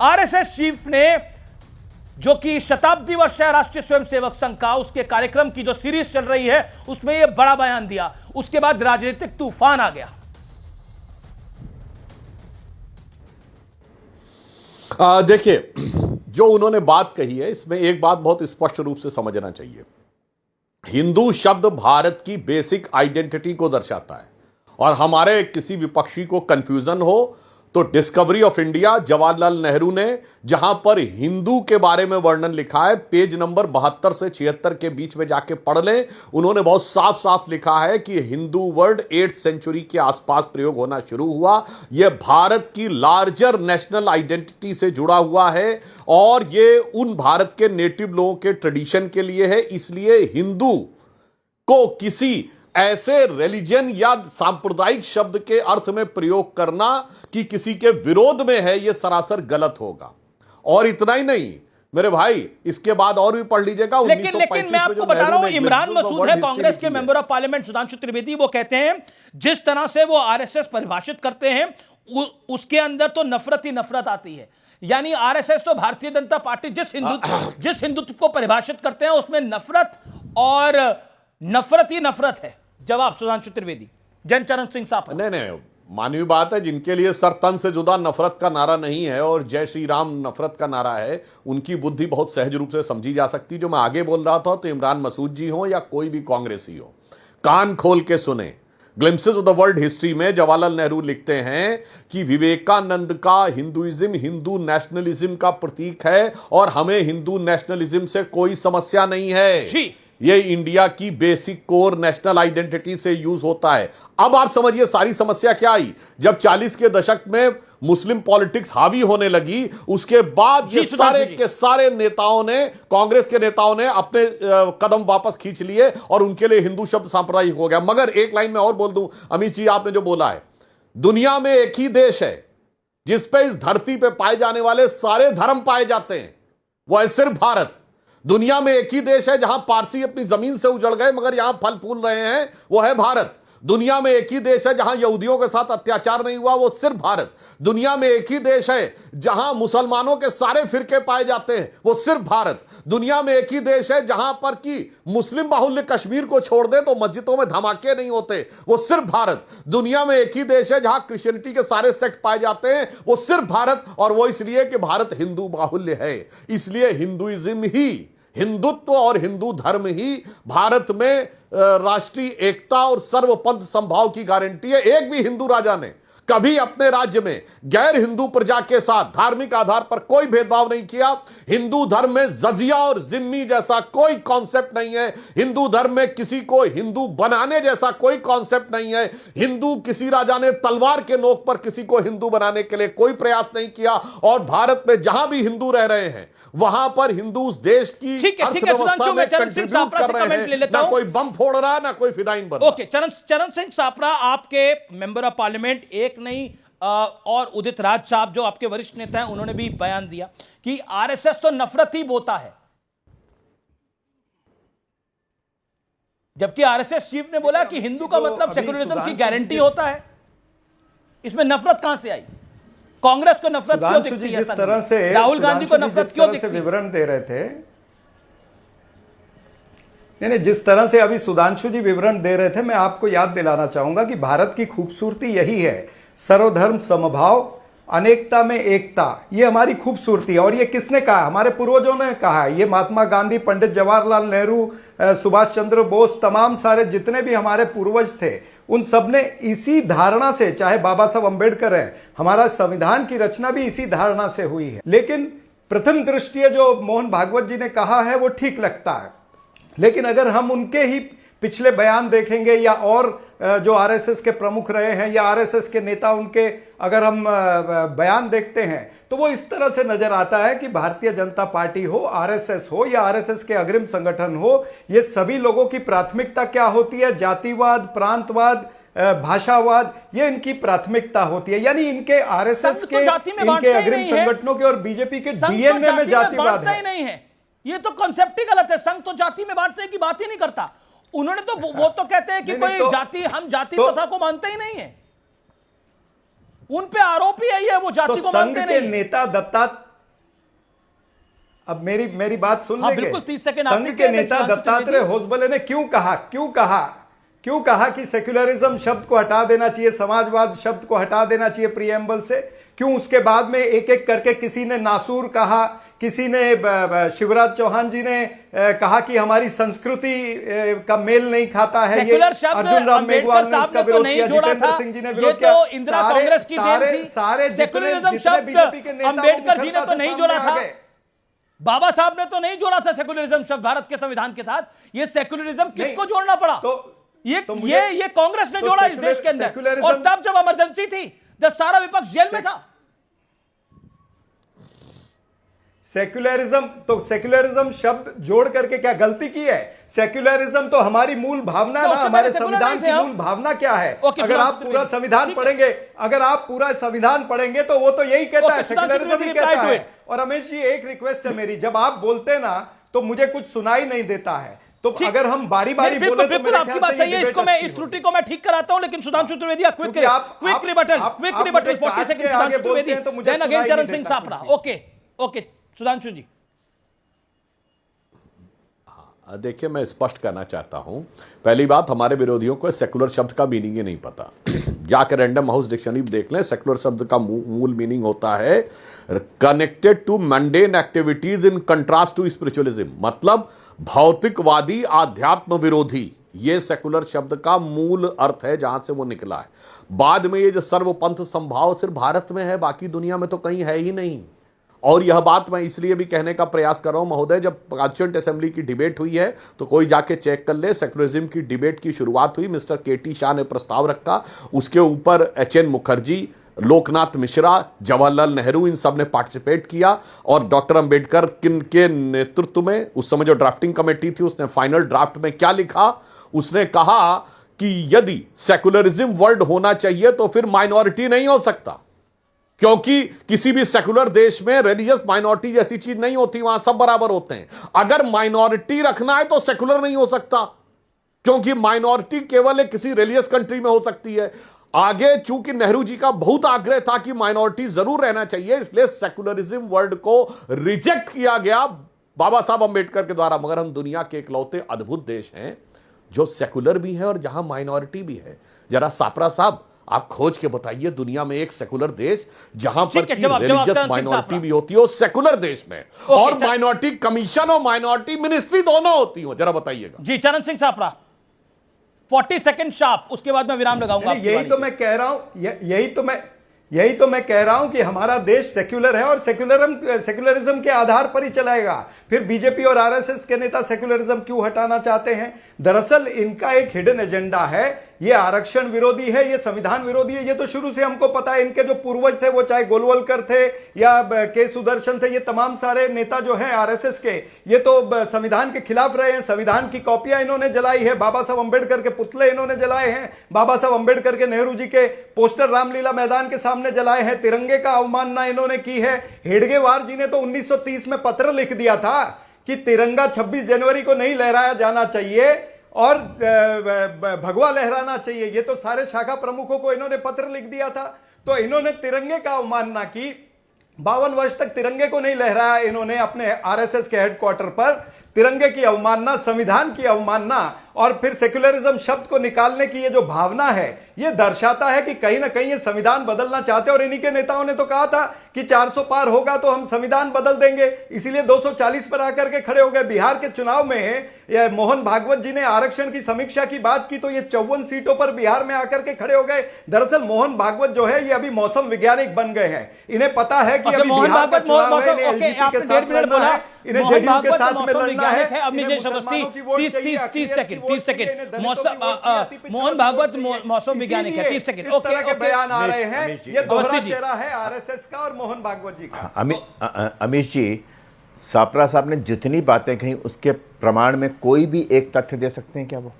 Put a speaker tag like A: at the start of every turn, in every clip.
A: RSS chief ने, जो कि शताब्दी वर्ष है राष्ट्रीय स्वयंसेवक संघ का, उसके कार्यक्रम की जो सीरीज चल रही है उसमें यह बड़ा बयान दिया, उसके बाद राजनीतिक तूफान आ गया।
B: देखिए, जो उन्होंने बात कही है इसमें एक बात बहुत स्पष्ट रूप से समझना चाहिए। हिंदू शब्द भारत की बेसिक आइडेंटिटी को दर्शाता है, और हमारे किसी विपक्षी को कंफ्यूजन हो तो discovery of India Jawaharlal Nehru ने जहां पर हिंदू के बारे में वर्णन लिखा है, पेज नंबर 72 से 76 के बीच में जाके पढ़ लें। उन्होंने बहुत साफ साफ लिखा है कि हिंदू वर्ड 8th सेंचुरी के आसपास प्रयोग होना शुरू हुआ। यह भारत की लार्जर नेशनल आइडेंटिटी से जुड़ा हुआ है, और यह उन भारत के नेटिव लोगों के ट्रेडिशन के लिए है। इसलिए हिंदू को किसी ऐसे रिलीजन या सांप्रदायिक शब्द के अर्थ में प्रयोग करना कि किसी के विरोध में है, यह सरासर गलत होगा। और इतना ही नहीं मेरे भाई, इसके बाद और भी पढ़ लीजिएगा।
A: लेकिन मैं आपको बता रहा हूं, इमरान मसूद है कांग्रेस के member of parliament, Sudhanshu Trivedi, वो कहते हैं जिस तरह से वो आरएसएस परिभाषित करते हैं उसके अंदर तो नफरत ही नफरत आती है। यानी आरएसएस तो भारतीय जनता पार्टी जिस हिंदुत्व को परिभाषित करते हैं उसमें नफरत और नफरत ही नफरत है। जवाब सुधांशु त्रिवेदी। जनचरण सिंह साहब।
B: नहीं, मानवीय बात है, जिनके लिए सर तन से जुदा नफरत का नारा नहीं है और जय श्री राम नफरत का नारा है, उनकी बुद्धि बहुत सहज रूप से समझी जा सकती। जो मैं आगे बोल रहा था, तो इमरान मसूद जी हो या कोई भी कांग्रेसी हो, कान खोल के सुने। Glimpses of the world history में जवाहरलाल नेहरू लिखते हैं कि विवेकानंद का हिंदुइज्म हिंदू नेशनलिज्म का प्रतीक है, और हमें हिंदू नेशनलिज्म से कोई समस्या नहीं है। ये इंडिया की बेसिक कोर नेशनल आइडेंटिटी से यूज होता है। अब आप समझिए सारी समस्या क्या आई। जब 40 के दशक में मुस्लिम पॉलिटिक्स हावी होने लगी, उसके बाद ये सारे के सारे नेताओं ने, कांग्रेस के नेताओं ने अपने कदम वापस खींच लिए और उनके लिए हिंदू शब्द सांप्रदायिक हो गया। मगर एक लाइन में और बोल दूं, अमित जी आपने जो बोला है, दुनिया में एक ही देश है जिसपे इस धरती पे पाए जाने वाले सारे धर्म पाए जाते हैं, वो है सिर्फ भारत। दुनिया में एक ही देश है जहां पारसी अपनी जमीन से उजड़ गए मगर यहां फल फूल रहे हैं, वो है भारत। दुनिया में एक ही देश है जहां यहूदियों के साथ अत्याचार नहीं हुआ, वो सिर्फ भारत। दुनिया में एक ही देश है जहां मुसलमानों के सारे फिरके पाए जाते हैं, वो सिर्फ भारत। दुनिया में एक ही देश है जहां पर कि मुस्लिम बाहुल्य कश्मीर को छोड़ दे तो मस्जिदों में धमाके नहीं होते, वो सिर्फ भारत। दुनिया में एक ही देश है जहां क्रिश्चियनिटी के सारे सेक्ट पाए जाते हैं, वो सिर्फ भारत। और वो इसलिए कि भारत हिंदू बाहुल्य है। इसलिए हिंदुइज्म ही, हिंदुत्व और हिंदू धर्म ही भारत में राष्ट्रीय एकता और सर्वपंथ संभाव की गारंटी है। एक भी हिंदू राजा ने कभी अपने राज्य में गैर हिंदू प्रजा के साथ धार्मिक आधार पर कोई भेदभाव नहीं किया। हिंदू धर्म में जजिया और जिम्मी जैसा कोई कॉन्सेप्ट नहीं है। हिंदू धर्म में किसी को हिंदू बनाने जैसा कोई कॉन्सेप्ट नहीं है। हिंदू किसी राजा ने तलवार के नोक पर किसी को हिंदू बनाने के लिए कोई प्रयास नहीं किया। और भारत में जहां भी हिंदू रह रहे हैं वहां पर हिंदू उस देश की अर्थव्यवस्था में कंट्रीब्यूट कर रहे हैं। ना कोई बम फोड़ रहा, ना कोई फिदाइन बन रहा।
A: ओके, चरण सिंह सापरा, आपके मेंबर ऑफ पार्लियामेंट, एक नहीं और उदित राज साहब जो आपके वरिष्ठ नेता हैं, उन्होंने भी बयान दिया कि आरएसएस तो नफरत ही बोता है, जबकि आरएसएस चीफ ने बोला कि हिंदू का मतलब सेकुलरिज्म की गारंटी होता है। इसमें नफरत कहां से आई? कांग्रेस को नफरत क्यों दिखती है?
C: जिस तरह से
A: राहुल गांधी को नफरत क्यों दिखती है?
C: विवरण दे रहे थे, नहीं, जिस तरह से अभी सुधांशु जी विवरण दे रहे थे, मैं आपको याद दिलाना चाहूंगा कि भारत की खूबसूरती यही है, सर्वधर्म समभाव, अनेकता में एकता। ये हमारी खूबसूरती है। और ये किसने कहा? हमारे पूर्वजों ने कहा है। ये महात्मा गांधी, पंडित जवाहरलाल नेहरू, सुभाष चंद्र बोस, तमाम सारे जितने भी हमारे पूर्वज थे, उन सब ने इसी धारणा से, चाहे बाबा साहब अंबेडकर हैं, हमारा संविधान की रचना भी इसी धारणा से हुई है। लेकिन प्रथम दृष्टया जो मोहन भागवत जी ने कहा है वो ठीक लगता है, लेकिन अगर हम उनके ही पिछले बयान देखेंगे या और जो आरएसएस के प्रमुख रहे हैं या आरएसएस के नेता, उनके अगर हम बयान देखते हैं तो वो इस तरह से नजर आता है कि भारतीय जनता पार्टी हो, आरएसएस हो या आरएसएस के अग्रिम संगठन हो, ये सभी लोगों की प्राथमिकता क्या होती है? जातिवाद, प्रांतवाद, भाषावाद, ये इनकी प्राथमिकता होती है। यानी इनके आरएसएस के, इनके अग्रिम संगठनों के और बीजेपी के डीएनए में जातिवाद है।
A: ये तो कॉन्सेप्ट ही गलत है। संघ तो जाति में बांटने की बात ही नहीं करता। उन्होंने तो वो तो कहते हैं कि कोई जाति, हम जाति प्रथा को मानते ही नहीं है। उन पे आरोप ही यही है, वो जाति को मानते नहीं।
C: संघ के नेता अब मेरी बात सुन
A: हाँ,
C: लेंगे।
A: बिल्कुल, 30 सेकंड
C: संघ
A: आपने
C: के
A: किया,
C: नेता
A: सुधांशु
C: दत्तात्रेय
A: त्रिवेदी।
C: होसबले ने क्यों कहा कि सेक्युलरिज्म शब्द को हटा देना चाहिए, समाजवाद शब्द को हटा देना चाहिए प्रीएम्बल से? क्यों उसके बाद में एक एक करके किसी ने नासूर कहा, किसी ने शिवराज चौहान जी ने कहा कि हमारी संस्कृति का मेल नहीं खाता है।
A: सेक्युलर शब्द
C: अर्जुन राम मेघवाल
A: अम्बेडकर
C: ने
A: साहब
C: इसका
A: ने तो
C: विरोध
A: नहीं
C: किया,
A: जोड़ा
C: जितेंद्र
A: था,
C: सिंह जी ने
A: ये
C: विरोध किया।
A: तो इंदिरा कांग्रेस की देन थी।
C: सारे
A: सेक्युलरिज्म शब्द अम्बेडकर जी ने तो नहीं जोड़ा था, बाबा साहब ने तो नहीं जोड़ा था सेक्युलरिज्म शब्द भारत के संविधान के साथ। ये सेक्युलरिज्म किसको जोड़ना पड़ा? ये कांग्रेस ने जोड़ा इस देश के अंदर, और तब जब इमरजेंसी थी, जब सारा विपक्ष जेल में था।
C: सेक्युलरिज्म शब्द जोड़ करके क्या गलती की है? सेक्युलरिज्म तो हमारी मूल भावना है ना, हमारे संविधान की मूल भावना क्या है? अगर आप पूरा संविधान पढ़ेंगे तो वो तो यही कहता है, सेक्युलरिज्म ही कहता है। और रमेश जी, एक रिक्वेस्ट है मेरी, जब आप बोलते ना तो मुझे कुछ सुनाई नहीं देता है, तो अगर हम बारी बारी बोले तो
A: बिल्कुल आपकी बात सही है। इसको मैं, इस त्रुटि को मैं ठीक कराता हूं, लेकिन Sudhanshu Trivedi quick rebuttal 40 second Sudhanshu Trivedi, then again Charan Singh Sapra. Okay Sudhanshu ji.
B: देखिए, मैं स्पष्ट करना चाहता हूं, पहली बात, हमारे विरोधियों को सेकुलर शब्द का मीनिंग ही नहीं पता। जाकर रैंडम हाउस डिक्शनरी देख लें, सेकुलर शब्द का मूल मीनिंग होता है connected to mundane activities in contrast to spiritualism, मतलब भौतिकवादी, आध्यात्म विरोधी। ये सेकुलर शब्द का मूल अर्थ है, जहां से वो निकला है। बाद में ये जो सर्वपंथ संभाव सिर्फ भारत में है, बाकी दुनिया में तो कहीं है ही नहीं। और यह बात मैं इसलिए भी कहने का प्रयास कर रहा हूं महोदय, जब कॉन्स्टिट्यूएंट असेंबली की डिबेट हुई है तो कोई जाके चेक कर ले, सेकुलरिज्म की डिबेट की शुरुआत हुई, मिस्टर केटी शाह ने प्रस्ताव रखा, उसके ऊपर एचएन मुखर्जी, लोकनाथ मिश्रा, जवाहरलाल नेहरू, इन सब ने पार्टिसिपेट किया। और डॉक्टर अंबेडकर के नेतृत्व में उस समय जो ड्राफ्टिंग कमेटी थी, उसने फाइनल ड्राफ्ट में क्या लिखा? उसने कहा कि यदि सेकुलरिज्म वर्ल्ड होना चाहिए तो फिर माइनॉरिटी नहीं हो सकता, क्योंकि किसी भी सेकुलर देश में रिलीजियस माइनॉरिटी जैसी चीज नहीं होती, वहां सब बराबर होते हैं। अगर माइनॉरिटी रखना है तो सेकुलर नहीं हो सकता, क्योंकि माइनॉरिटी केवल एक किसी रिलीजियस कंट्री में हो सकती है। आगे चूंकि नेहरू जी का बहुत आग्रह था कि माइनॉरिटी जरूर रहना चाहिए, इसलिए सेकुलरिज्म वर्ल्ड को रिजेक्ट किया गया बाबा साहब अंबेडकर के द्वारा। मगर हम दुनिया के इकलौते अद्भुत देश हैं जो सेकुलर भी है और जहां माइनॉरिटी भी है। जरा सापरा साहब, आप खोज के बताइए दुनिया में एक सेकुलर देश जहां पर रिलीजियस माइनॉरिटी भी होती हो, सेकुलर देश में, और माइनॉरिटी कमीशन और माइनॉरिटी मिनिस्ट्री दोनों होती हो, जरा बताइएगा
A: जी। चरण सिंह सापड़ा 40 सेकंड शार्प, उसके बाद मैं विराम लगाऊंगा।
C: यही तो मैं कह रहा हूं, यही तो मैं कह रहा हूं कि हमारा देश सेक्युलर है और सेक्युलरिज्म के आधार पर ही चलाएगा। फिर बीजेपी और आरएसएस के नेता सेक्युलरिज्म क्यों हटाना चाहते हैं? दरअसल इनका एक हिडन एजेंडा है, ये आरक्षण विरोधी है, ये संविधान विरोधी है। ये तो शुरू से हमको पता है। इनके जो पूर्वज थे, वो चाहे गोलवलकर थे या के सुदर्शन थे, ये तमाम सारे नेता जो हैं आरएसएस के, ये तो संविधान के खिलाफ रहे हैं। संविधान की कॉपियां इन्होंने जलाई है, बाबा साहब अंबेडकर के पुतले इन्होंने जलाए हैं, बाबा साहब अंबेडकर के, नेहरू जी के पोस्टर रामलीला मैदान के सामने जलाए हैं, तिरंगे का अवमानना इन्होंने की है। हेडगेवार जी ने तो 1930 में पत्र लिख दिया था कि तिरंगा 26 जनवरी को नहीं लहराया जाना चाहिए और भगवा लहराना चाहिए। ये तो सारे शाखा प्रमुखों को इन्होंने पत्र लिख दिया था। तो इन्होंने तिरंगे का अवमानना की, 52 वर्ष तक तिरंगे को नहीं लहराया इन्होंने अपने आरएसएस के हेडक्वार्टर पर। तिरंगे की अवमानना, संविधान की अवमानना और फिर सेक्युलरिज्म शब्द को निकालने की ये जो भावना है, ये दर्शाता है कि कहीं ना कहीं ये संविधान बदलना चाहते हैं। और इन्हीं के नेताओं ने तो कहा था कि 400 पार होगा तो हम संविधान बदल देंगे, इसीलिए 240 पर आकर के खड़े हो गए। बिहार के चुनाव में ये मोहन भागवत जी ने आरक्षण की समीक्षा की बात की तो ये 54 सीटों पर बिहार में आकर के खड़े हो गए। दरअसल मोहन भागवत जो है ये अभी मौसम वैज्ञानिक बन गए हैं। इन्हें पता है कि अभी बिहार का चुनाव है, इन्हें एलजेपी के साथ लड़ना है, इन्हें जेडीयू के साथ में लड़ना है।
A: मोहन भागवत मौसम वैज्ञानिक है। 30 सेकंड।
C: इस तरह के बयान आ रहे हैं, ये दोहरा चेहरा है आरएसएस का और मोहन भागवत जी का।
D: अमीश जी, सापरा साहब ने जितनी बातें कही उसके प्रमाण में कोई भी एक तथ्य दे सकते हैं क्या? वो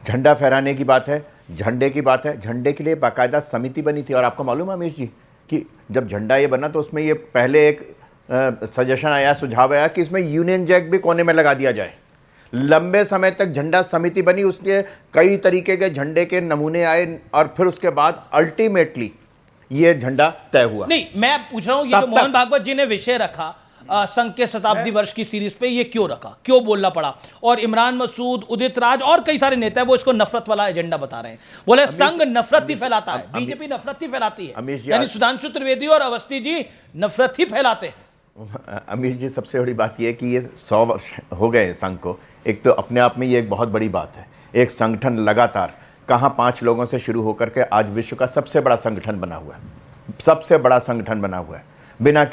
D: झंडा फहराने की बात है, झंडे की बात है, झंडे के लिए बाकायदा समिति बनी थी। और आपको मालूम है अमीश जी कि जब झंडा ये बना तो उसमें ये पहले एक सजेशन आया, सुझाव आया कि इसमें यूनियन जैक भी कोने में लगा दिया जाए। लंबे समय तक झंडा समिति बनी, उसके कई तरीके के झंडे के नमूने आए और फिर उसके बाद अल्टीमेटली ये झंडा तय हुआ।
A: नहीं, मैं पूछ रहा हूं, ये जो मोहन भागवत जी ने विषय रखा, संघ के शताब्दी वर्ष की सीरीज पे ये क्यों रखा, क्यों बोलना पड़ा? और इमरान मसूद, उदित राज और कई सारे नेता है वो इसको नफरत वाला एजेंडा बता रहे हैं। बोले संघ नफरत ही फैलाता है, बीजेपी नफरत ही फैलाती है, यानी सुधांशु त्रिवेदी और अवस्थी जी नफरत ही फैलाते हैं।
D: अमीश जी, सबसे बड़ी बात यह है कि ये 100 वर्ष हो गए संघ को। एक तो अपने आप में ये एक बहुत बड़ी बात है, एक संगठन लगातार कहाँ 5 लोगों से शुरू होकर के आज विश्व का सबसे बड़ा संगठन बना हुआ है, सबसे बड़ा संगठन बना हुआ है, बिना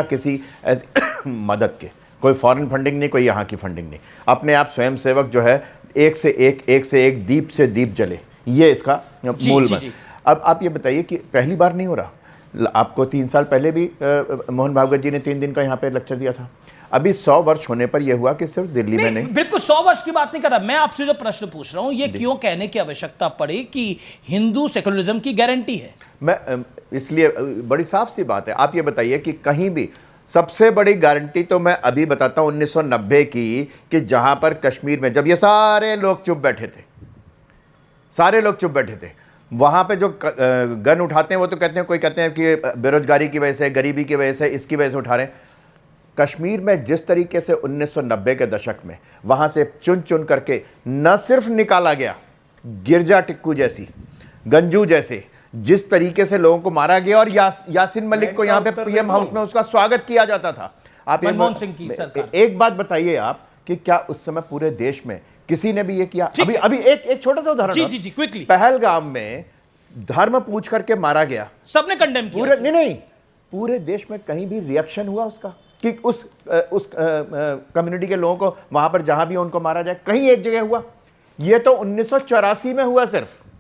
D: किसी ऐसी मदद के। कोई फॉरेन फंडिंग नहीं, कोई यहाँ की फंडिंग नहीं, अपने आप स्वयं सेवक जो है एक से एक दीप से दीप जले, ये इसका मूल मंत्र। अब आप ये बताइए कि पहली बार नहीं हो रहा, आपको 3 साल पहले भी मोहन भागवत जी ने 3 दिन का यहाँ पे लेक्चर दिया था। अभी 100 वर्ष होने पर यह हुआ कि सिर्फ दिल्ली में नहीं,
A: बिल्कुल 100 वर्ष की बात नहीं कर रहा मैं, आपसे जो प्रश्न पूछ रहा हूं ये क्यों कहने की आवश्यकता पड़ी कि हिंदू सेकुलरिज्म की गारंटी है?
D: मैं इसलिए, बड़ी साफ सी बात है, आप ये बताइए कि कहीं भी सबसे बड़ी गारंटी तो मैं अभी बताता हूं 1990 की, कि जहां पर कश्मीर में जब ये सारे लोग चुप बैठे थे, वहां पे जो गन उठाते हैं वो तो कहते हैं, कोई कहते हैं कि बेरोजगारी की वजह से, गरीबी की वजह से, इसकी वजह से उठा रहे हैं। कश्मीर में जिस तरीके से 1990 के दशक में वहां से चुन चुन करके न सिर्फ निकाला गया, गिरजा टिक्कू जैसी, गंजू जैसे, जिस तरीके से लोगों को मारा गया, और यासीन मलिक को यहां पे पीएम हाउस में उसका स्वागत किया जाता था। आप
A: मनमोहन सिंह की सरकार,
D: एक बात बताइए आप कि क्या उस समय पूरे देश में किसी ने भी ये किया? अभी एक छोटा सा उदाहरण,
A: जी क्विकली,
D: पहलगाम में धर्म पूछ करके मारा गया,
A: सबने कंडेम किया,
D: पूरे देश में कहीं भी रिएक्शन हुआ उसका कि उस कम्युनिटी के लोगों को वहां पर जहां भी उनको मारा जाए? कहीं एक जगह हुआ? ये तो 1984 में हुआ सिर्फ।